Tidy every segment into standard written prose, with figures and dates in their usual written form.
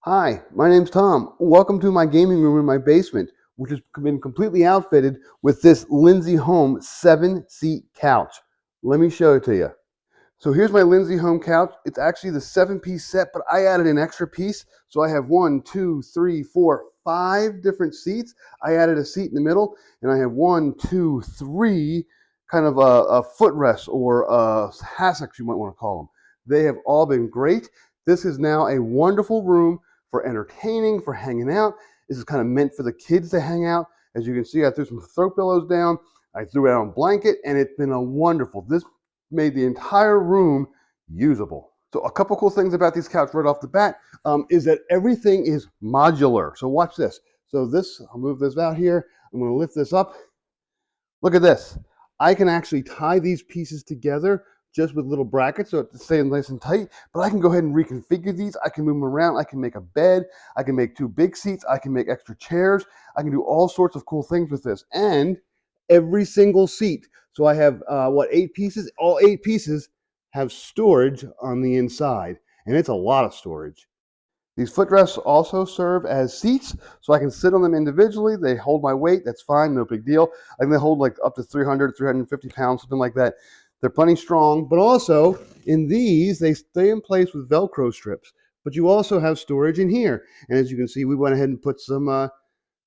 Hi, my name's Tom. Welcome to my gaming room in my basement, which has been completely outfitted with this LINSY HOME 7-seat couch. Let me show it to you. So here's my LINSY HOME couch. It's actually the 7-piece set, but I added an extra piece. So I have 1, 2, 3, 4, 5 different seats. I added a seat in the middle, and I have 1, 2, 3 kind of a footrest or hassocks, you might want to call them. They have all been great. This is now a wonderful room for entertaining, for hanging out. This is kind of meant for the kids to hang out. As you can see, I threw some throw pillows down. I threw out a blanket, and it's been a wonderful. This made the entire room usable. So a couple cool things about these couches right off the bat is that everything is modular. So watch this. So this, I'll move this out here. I'm going to lift this up. Look at this. I can actually tie these pieces together just with little brackets so it stays nice and tight, but I can go ahead and reconfigure these. I can move them around. I can make a bed. I can make 2 big seats. I can make extra chairs. I can do all sorts of cool things with this. And every single seat. So I have, 8 pieces? All 8 pieces have storage on the inside, and it's a lot of storage. These footrests also serve as seats, so I can sit on them individually. They hold my weight. That's fine, no big deal. I can hold like up to 300, 350 pounds, something like that. They're plenty strong, but also in these, they stay in place with Velcro strips. But you also have storage in here. And as you can see, we went ahead and put some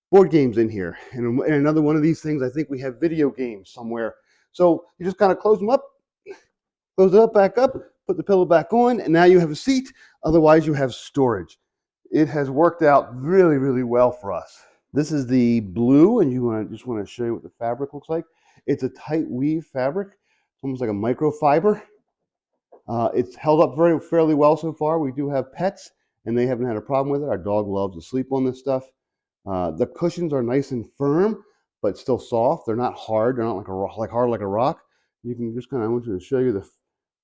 board games in here. And another one of these things, I think we have video games somewhere. So you just kind of close them up, close it up, back up, put the pillow back on, and now you have a seat. Otherwise, you have storage. It has worked out really, really well for us. This is the blue, and just want to show you what the fabric looks like. It's a tight weave fabric. It's almost like a microfiber. It's held up fairly well so far. We do have pets, and they haven't had a problem with it. Our dog loves to sleep on this stuff. The cushions are nice and firm, but still soft. They're not hard. They're not hard like a rock. You can just I want you to show you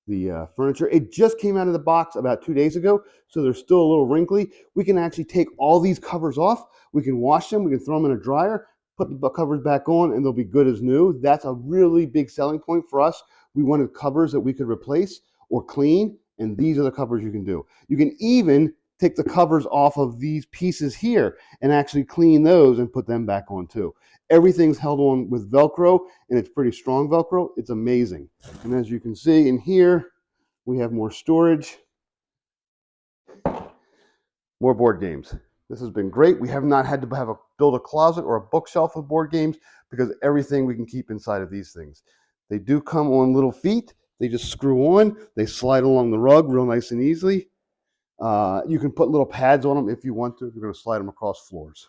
the furniture. It just came out of the box about 2 days ago, so they're still a little wrinkly. We can actually take all these covers off. We can wash them. We can throw them in a dryer, put the covers back on, and they'll be good as new. That's a really big selling point for us. We wanted covers that we could replace or clean, and these are the covers you can do. You can even take the covers off of these pieces here and actually clean those and put them back on too. Everything's held on with Velcro, and it's pretty strong Velcro. It's amazing. And as you can see in here, we have more storage, more board games. This has been great. We have not had to build a closet or a bookshelf of board games because everything we can keep inside of these things. They do come on little feet. They just screw on. They slide along the rug real nice and easily. You can put little pads on them if you want to. You're going to slide them across floors.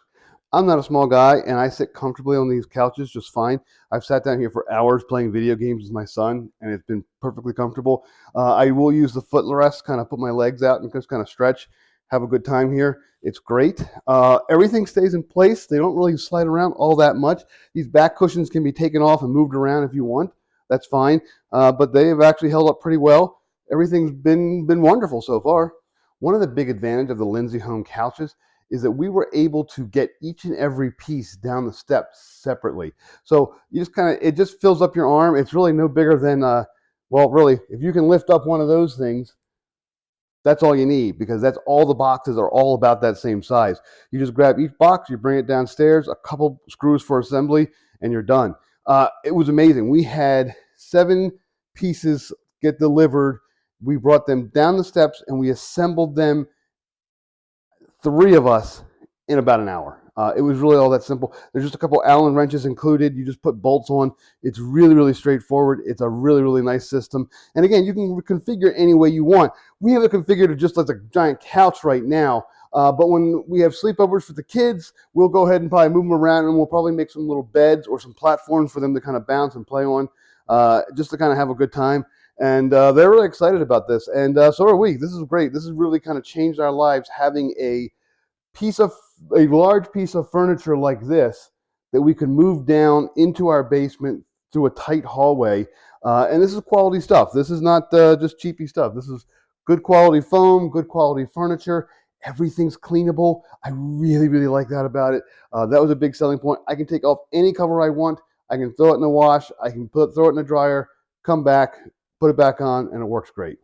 I'm not a small guy, and I sit comfortably on these couches just fine. I've sat down here for hours playing video games with my son, and it's been perfectly comfortable. I will use the footrest, kind of put my legs out and just kind of stretch, have a good time here. It's great. Everything stays in place. They don't really slide around all that much. These back cushions can be taken off and moved around if you want. That's fine, but they have actually held up pretty well. Everything's been wonderful so far. One of the big advantages of the LINSY HOME couches is that we were able to get each and every piece down the steps separately. So you just it just fills up your arm. It's really no bigger than, well, really, if you can lift up one of those things, that's all you need, because that's all the boxes are all about that same size. You just grab each box, you bring it downstairs, a couple screws for assembly, and you're done. It was amazing. We had 7 pieces get delivered. We brought them down the steps and we assembled them, 3 of us, in about an hour. It was really all that simple. There's just a couple Allen wrenches included. You just put bolts on. It's really, really straightforward. It's a really, really nice system. And again, you can configure it any way you want. We have it configured just like a giant couch right now. But when we have sleepovers for the kids, we'll go ahead and probably move them around, and we'll probably make some little beds or some platforms for them to kind of bounce and play on, just to kind of have a good time. And they're really excited about this, and so are we. This is great. This has really kind of changed our lives, having a large piece of furniture like this that we can move down into our basement through a tight hallway. And this is quality stuff. This is not just cheapy stuff. This is good quality foam, good quality furniture. Everything's cleanable. I really, really like that about it. That was a big selling point. I can take off any cover I want. I can throw it in the wash. I can throw it in the dryer, come back, put it back on, and it works great.